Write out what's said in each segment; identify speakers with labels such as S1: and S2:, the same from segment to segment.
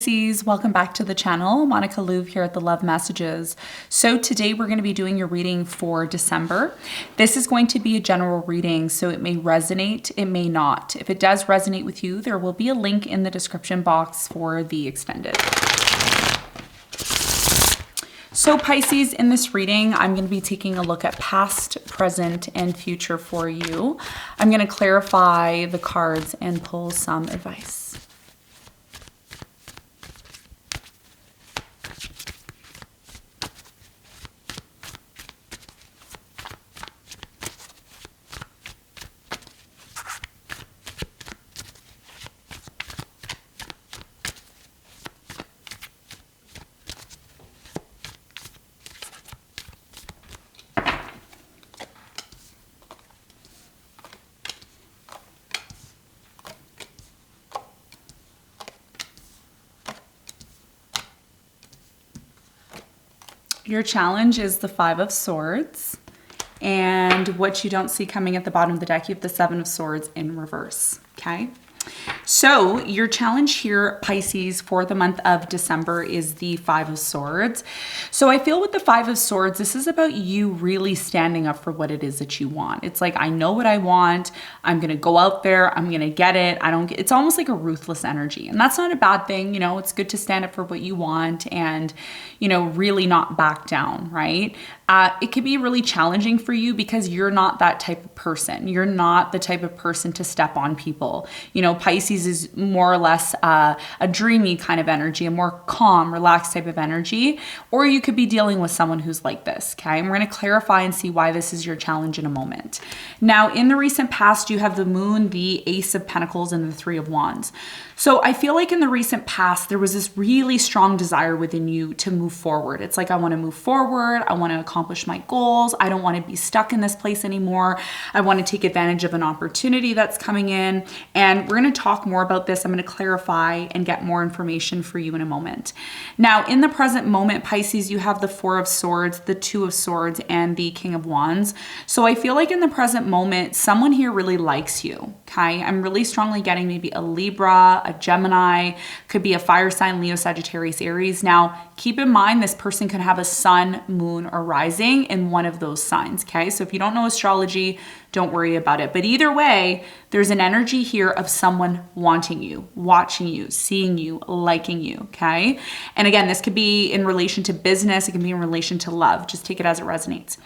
S1: Pisces, welcome back to the channel. Monica Louv here at the Love Messages. So today we're going to be doing your reading for December. This is going to be a general reading, so it may resonate, it may not. If it does resonate with you, there will be a link in the description box for the extended. So Pisces, in this reading, I'm going to be taking a look at past, present, and future for you. I'm going to clarify the cards and pull some advice. Your challenge is the Five of Swords, and what you don't see coming at the bottom of the deck, you have the Seven of Swords in reverse, okay? So your challenge here, Pisces, for the month of December is the Five of Swords. So I feel with the Five of Swords, this is about you really standing up for what it is that you want. It's like, I know what I want. I'm going to go out there. I'm going to get it. It's almost like a ruthless energy. And that's not a bad thing. You know, it's good to stand up for what you want and, you know, really not back down, right? It could be really challenging for you because you're not that type of person. You're not the type of person to step on people. You know, Pisces is more or less a dreamy kind of energy, a more calm, relaxed type of energy, or you could be dealing with someone who's like this, okay? And we're going to clarify and see why this is your challenge in a moment. Now, in the recent past, you have the Moon, the Ace of Pentacles, and the Three of Wands. So I feel like in the recent past, there was this really strong desire within you to move forward. It's like, I want to move forward. I want to accomplish my goals. I don't want to be stuck in this place anymore. I want to take advantage of an opportunity that's coming in. And we're going to talk more about this. I'm going to clarify and get more information for you in a moment. Now, in the present moment, Pisces, you have the Four of Swords, the Two of Swords, and the King of Wands. So I feel like in the present moment, someone here really likes you, okay? I'm really strongly getting maybe a Libra, a Gemini, could be a fire sign, Leo, Sagittarius, Aries. Now, keep in mind, this person could have a sun, moon, or rising in one of those signs, okay? So if you don't know astrology, don't worry about it. But either way, there's an energy here of someone wanting you, watching you, seeing you, liking you, okay? And again, this could be in relation to business. It can be in relation to love. Just take it as it resonates.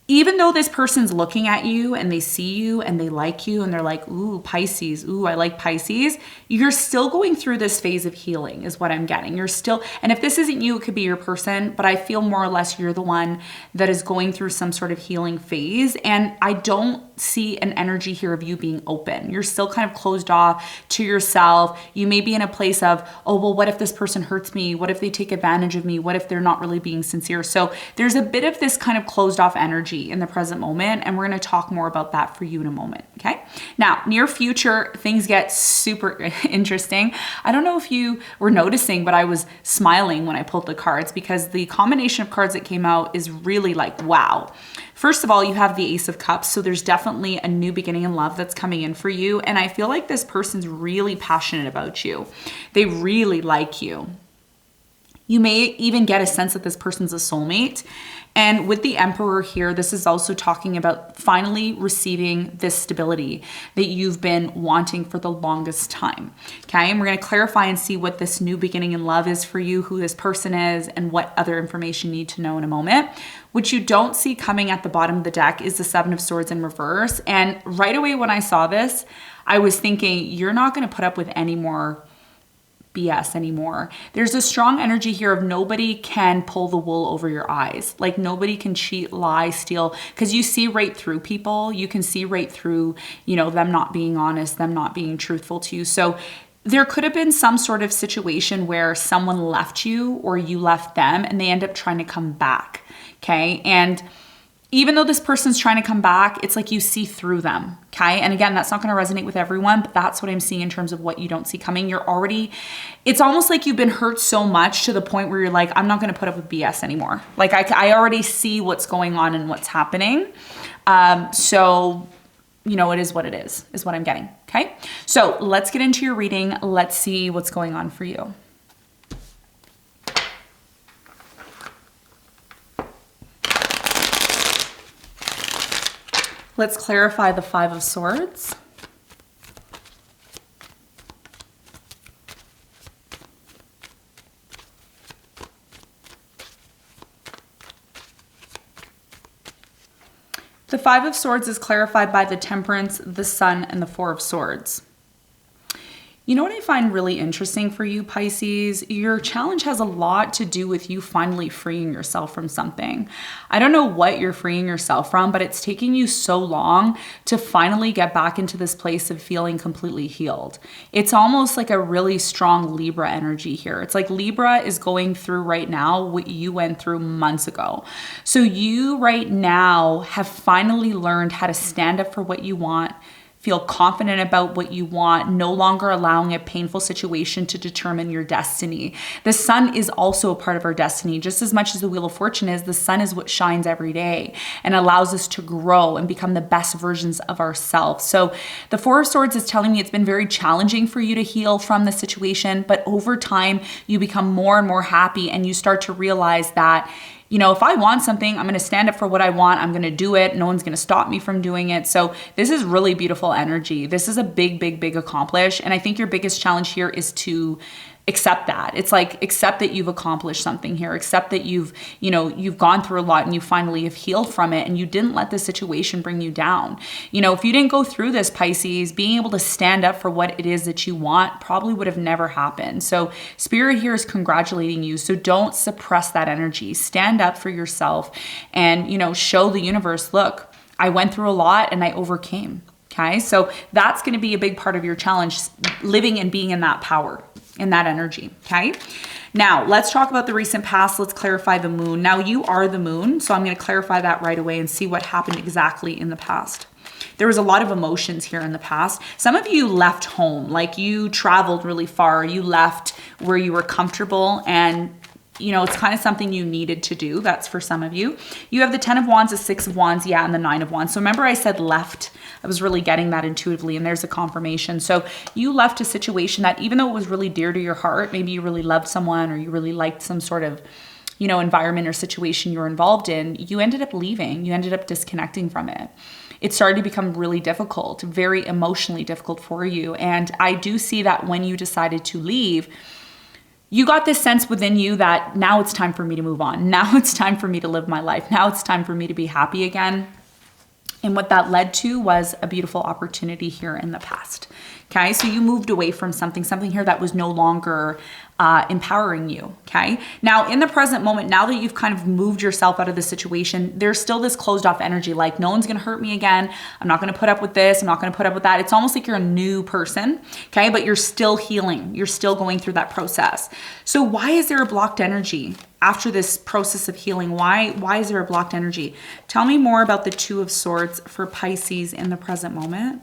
S1: Even though this person's looking at you and they see you and they like you and they're like, ooh, Pisces, ooh, I like Pisces, you're still going through this phase of healing is what I'm getting. You're still, and if this isn't you, it could be your person, but I feel more or less you're the one that is going through some sort of healing phase. And I don't see an energy here of you being open. You're still kind of closed off to yourself. You may be in a place of, oh, well, what if this person hurts me? What if they take advantage of me? What if they're not really being sincere? So there's a bit of this kind of closed off energy in the present moment, and we're going to talk more about that for you in a moment, okay? Now, near future, things get super interesting. I don't know if you were noticing, but I was smiling when I pulled the cards because the combination of cards that came out is really like, wow. First of all, you have the Ace of Cups, so there's definitely a new beginning in love that's coming in for you, and I feel like this person's really passionate about you. They really like you. You may even get a sense that this person's a soulmate. And with the Emperor here, this is also talking about finally receiving this stability that you've been wanting for the longest time. Okay, and we're going to clarify and see what this new beginning in love is for you, who this person is, and what other information you need to know in a moment. What you don't see coming at the bottom of the deck is the Seven of Swords in reverse. And right away when I saw this, I was thinking, you're not going to put up with any more BS anymore. There's a strong energy here of nobody can pull the wool over your eyes. Like nobody can cheat, lie, steal, because you see right through people. You can see right through, you know, them not being honest, them not being truthful to you. So there could have been some sort of situation where someone left you or you left them and they end up trying to come back. Okay. And even though this person's trying to come back, it's like you see through them, okay? And again, that's not going to resonate with everyone, but that's what I'm seeing in terms of what you don't see coming. It's almost like you've been hurt so much to the point where you're like, I'm not going to put up with BS anymore. Like I already see what's going on and what's happening. So, you know, it is what it is what I'm getting, okay? So let's get into your reading. Let's see what's going on for you. Let's clarify the Five of Swords. The Five of Swords is clarified by the Temperance, the Sun, and the Four of Swords. You know what I find really interesting for you, Pisces? Your challenge has a lot to do with you finally freeing yourself from something. I don't know what you're freeing yourself from, but it's taking you so long to finally get back into this place of feeling completely healed. It's almost like a really strong Libra energy here. It's like Libra is going through right now what you went through months ago. So you right now have finally learned how to stand up for what you want, feel confident about what you want, no longer allowing a painful situation to determine your destiny. The sun is also a part of our destiny. Just as much as the Wheel of Fortune is, the sun is what shines every day and allows us to grow and become the best versions of ourselves. So the Four of Swords is telling me it's been very challenging for you to heal from the situation, but over time you become more and more happy and you start to realize that, you know, if I want something, I'm going to stand up for what I want. I'm going to do it. No one's going to stop me from doing it. So this is really beautiful energy. This is a big, big, big accomplish. And I think your biggest challenge here is to accept that. It's like, accept that you've accomplished something here. Accept that you've gone through a lot and you finally have healed from it and you didn't let the situation bring you down. You know, if you didn't go through this, Pisces, being able to stand up for what it is that you want probably would have never happened. So Spirit here is congratulating you. So don't suppress that energy. Stand up for yourself and, you know, show the universe, look, I went through a lot and I overcame. Okay. So that's going to be a big part of your challenge, living and being in that power, in that energy. Okay. Now let's talk about the recent past. Let's clarify the moon. Now you are the moon. So I'm going to clarify that right away and see what happened exactly in the past. There was a lot of emotions here in the past. Some of you left home, like you traveled really far. You left where you were comfortable and you know, it's kind of something you needed to do. That's for some of you. You have the 10 of Wands, the 6 of Wands, yeah, and the 9 of Wands. So remember I said left. I was really getting that intuitively, and there's a confirmation. So you left a situation that even though it was really dear to your heart, maybe you really loved someone or you really liked some sort of, you know, environment or situation you were involved in, you ended up leaving. You ended up disconnecting from it. It started to become really difficult, very emotionally difficult for you. And I do see that when you decided to leave, you got this sense within you that now it's time for me to move on. Now it's time for me to live my life. Now it's time for me to be happy again. And what that led to was a beautiful opportunity here in the past. Okay, so you moved away from something here that was no longer empowering you. Okay, now in the present moment, now that you've kind of moved yourself out of the situation, there's still this closed off energy, like no one's gonna hurt me again. I'm not gonna put up with this. I'm not gonna put up with that. It's almost like you're a new person. Okay, but you're still healing. You're still going through that process. So why is there a blocked energy after this process of healing? Why is there a blocked energy? Tell me more about the Two of Swords for Pisces in the present moment.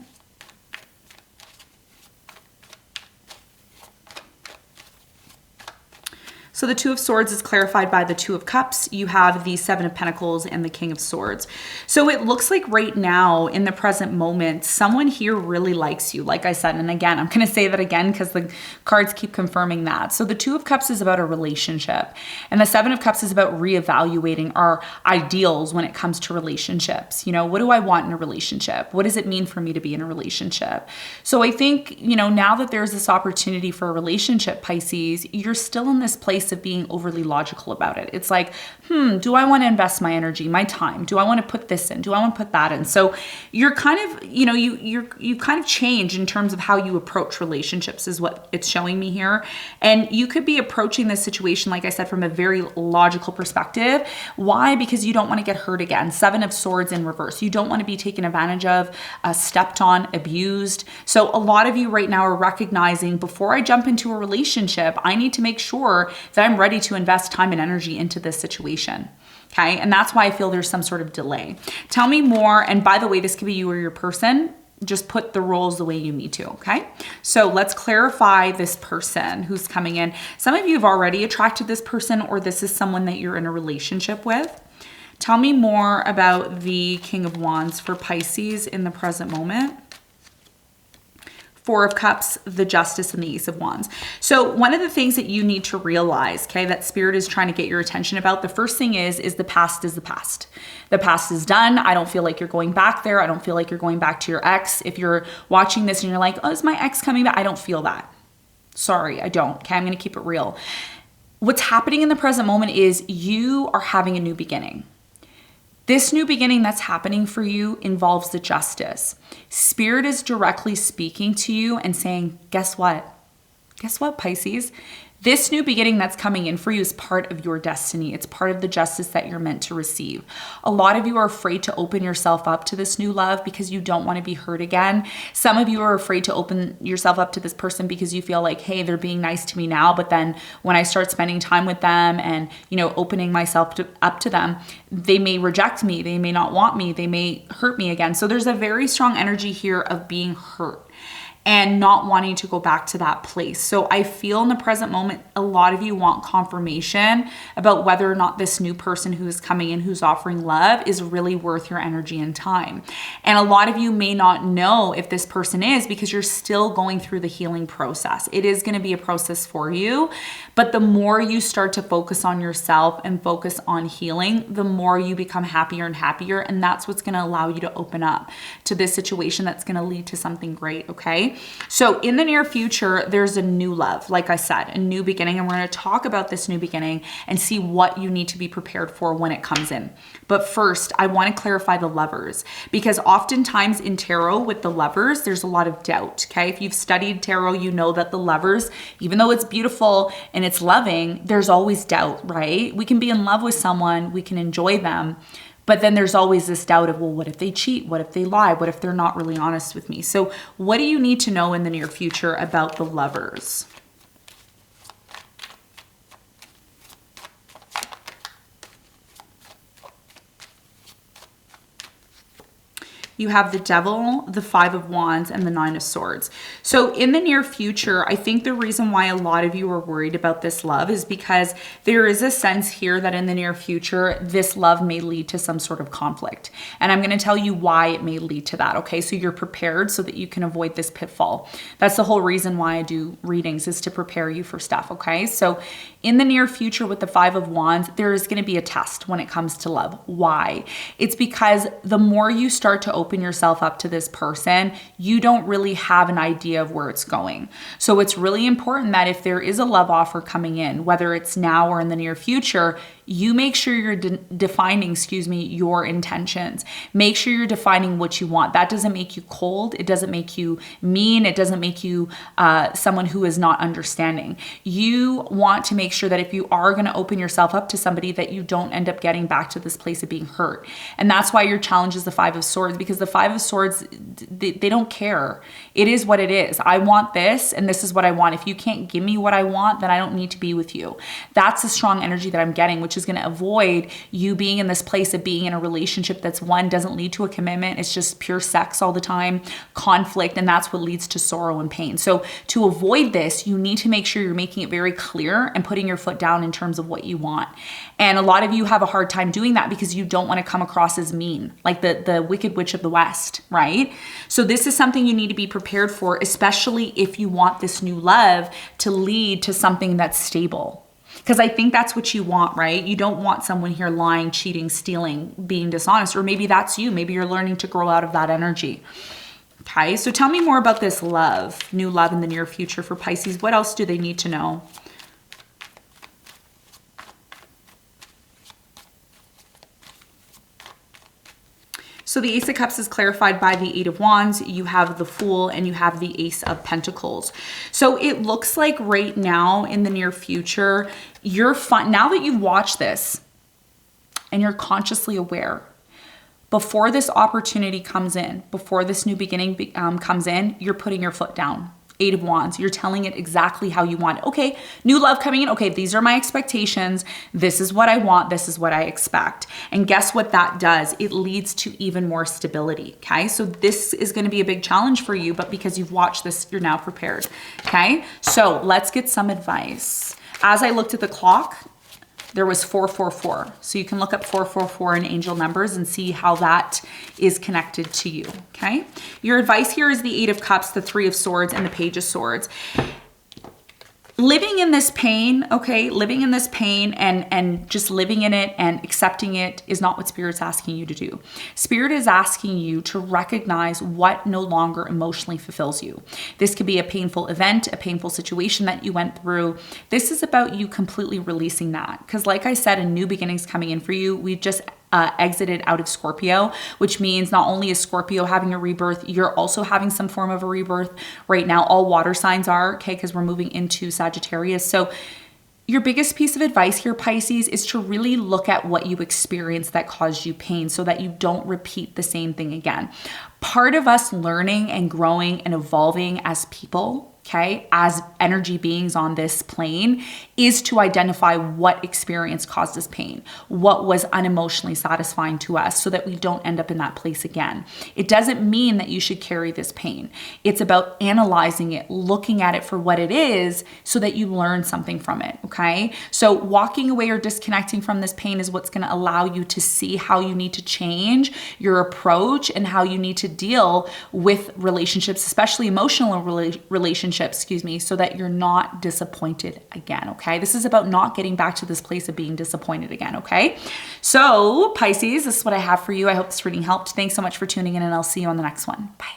S1: So the Two of Swords is clarified by the Two of Cups. You have the Seven of Pentacles and the King of Swords. So it looks like right now in the present moment, someone here really likes you. Like I said, and again, I'm going to say that again because the cards keep confirming that. So the Two of Cups is about a relationship and the Seven of Cups is about reevaluating our ideals when it comes to relationships. You know, what do I want in a relationship? What does it mean for me to be in a relationship? So I think, you know, now that there's this opportunity for a relationship, Pisces, you're still in this place of being overly logical about it. It's like, do I want to invest my energy, my time? Do I want to put this in? Do I want to put that in? So you're kind of, you know, you kind of change in terms of how you approach relationships is what it's showing me here. And you could be approaching this situation, like I said, from a very logical perspective. Why? Because you don't want to get hurt again. Seven of Swords in reverse. You don't want to be taken advantage of, stepped on, abused. So a lot of you right now are recognizing, before I jump into a relationship, I need to make sure that I'm ready to invest time and energy into this situation. Okay. And that's why I feel there's some sort of delay. Tell me more. And by the way, this could be you or your person. Just put the roles the way you need to. Okay. So let's clarify this person who's coming in. Some of you have already attracted this person, or this is someone that you're in a relationship with. Tell me more about the King of Wands for Pisces in the present moment. Four of Cups, the Justice, and the Ace of Wands. So one of the things that you need to realize, okay, that Spirit is trying to get your attention about, the first thing is the past is the past. The past is done. I don't feel like you're going back there. I don't feel like you're going back to your ex. If you're watching this and you're like, oh, is my ex coming back? I don't feel that. Sorry, I don't. Okay, I'm going to keep it real. What's happening in the present moment is you are having a new beginning. This new beginning that's happening for you involves the Justice. Spirit is directly speaking to you and saying, guess what? Guess what, Pisces? This new beginning that's coming in for you is part of your destiny. It's part of the justice that you're meant to receive. A lot of you are afraid to open yourself up to this new love because you don't want to be hurt again. Some of you are afraid to open yourself up to this person because you feel like, hey, they're being nice to me now, but then when I start spending time with them and, opening myself up to them, they may reject me. They may not want me. They may hurt me again. So there's a very strong energy here of being hurt and not wanting to go back to that place. So I feel in the present moment, a lot of you want confirmation about whether or not this new person who is coming in, who's offering love, is really worth your energy and time. And a lot of you may not know if this person is because you're still going through the healing process. It is gonna be a process for you, but the more you start to focus on yourself and focus on healing, the more you become happier and happier. And that's what's gonna allow you to open up to this situation that's gonna lead to something great, okay? So in the near future, there's a new love, like I said, a new beginning. And we're going to talk about this new beginning and see what you need to be prepared for when it comes in. But first, I want to clarify the Lovers, because oftentimes in tarot with the Lovers, there's a lot of doubt, okay? If you've studied tarot, you know that the Lovers, even though it's beautiful and it's loving, there's always doubt, right? We can be in love with someone, we can enjoy them, but then there's always this doubt of, well, what if they cheat? What if they lie? What if they're not really honest with me? So what do you need to know in the near future about the Lovers? You have the Devil, the Five of Wands, and the Nine of Swords. So in the near future, I think the reason why a lot of you are worried about this love is because there is a sense here that in the near future, this love may lead to some sort of conflict. And I'm going to tell you why it may lead to that, okay? So you're prepared so that you can avoid this pitfall. That's the whole reason why I do readings, is to prepare you for stuff, okay? So in the near future with the Five of Wands, there is going to be a test when it comes to love. Why? It's because the more you start to open yourself up to this person, you don't really have an idea of where it's going. So it's really important that if there is a love offer coming in, whether it's now or in the near future, you make sure you're defining, your intentions. Make sure you're defining what you want. That doesn't make you cold. It doesn't make you mean. It doesn't make you someone who is not understanding. You want to make sure that if you are going to open yourself up to somebody, that you don't end up getting back to this place of being hurt. And that's why your challenge is the Five of Swords, because the Five of Swords, they don't care. It is what it is. I want this, and this is what I want. If you can't give me what I want, then I don't need to be with you. That's the strong energy that I'm getting, which is going to avoid you being in this place of being in a relationship that's, one, doesn't lead to a commitment. It's just pure sex all the time, conflict, and that's what leads to sorrow and pain. So to avoid this, you need to make sure you're making it very clear and putting your foot down in terms of what you want. And a lot of you have a hard time doing that because you don't want to come across as mean, like the Wicked Witch of the West, right? So this is something you need to be prepared for, especially if you want this new love to lead to something that's stable. Because I think that's what you want, right? You don't want someone here lying, cheating, stealing, being dishonest, or maybe that's you. Maybe you're learning to grow out of that energy. Okay, so tell me more about this love, new love in the near future for Pisces. What else do they need to know? So the Ace of Cups is clarified by the Eight of Wands. You have the Fool and you have the Ace of Pentacles. So it looks like right now in the near future, you're fine. Now that you've watched this and you're consciously aware, before this opportunity comes in, before this new beginning comes in, you're putting your foot down. Eight of Wands, you're telling it exactly how you want it. Okay, new love coming in. Okay, these are my expectations. This is what I want. This is what I expect. And guess what that does? It leads to even more stability, okay? So this is gonna be a big challenge for you, but because you've watched this, you're now prepared, okay? So let's get some advice. As I looked at the clock, there was 444. So you can look up 444 in angel numbers and see how that is connected to you, okay? Your advice here is the 8 of Cups, the 3 of Swords, and the Page of Swords. Living in this pain, okay, living in this pain and just living in it and accepting it is not what Spirit's asking you to do. Spirit is asking you to recognize what no longer emotionally fulfills you. This could be a painful event, a painful situation that you went through. This is about you completely releasing that. Because like I said, a new beginning's coming in for you. We've just exited out of Scorpio, which means not only is Scorpio having a rebirth, you're also having some form of a rebirth right now. All water signs are, okay, because we're moving into Sagittarius. So your biggest piece of advice here, Pisces, is to really look at what you experienced that caused you pain so that you don't repeat the same thing again. Part of us learning and growing and evolving as people, okay, as energy beings on this plane, is to identify what experience caused us pain, what was unemotionally satisfying to us so that we don't end up in that place again. It doesn't mean that you should carry this pain. It's about analyzing it, looking at it for what it is so that you learn something from it, okay? So walking away or disconnecting from this pain is what's gonna allow you to see how you need to change your approach and how you need to deal with relationships, especially emotional relationships, so that you're not disappointed again, okay? This is about not getting back to this place of being disappointed again, okay? So Pisces, this is what I have for you. I hope this reading helped. Thanks so much for tuning in, and I'll see you on the next one. Bye.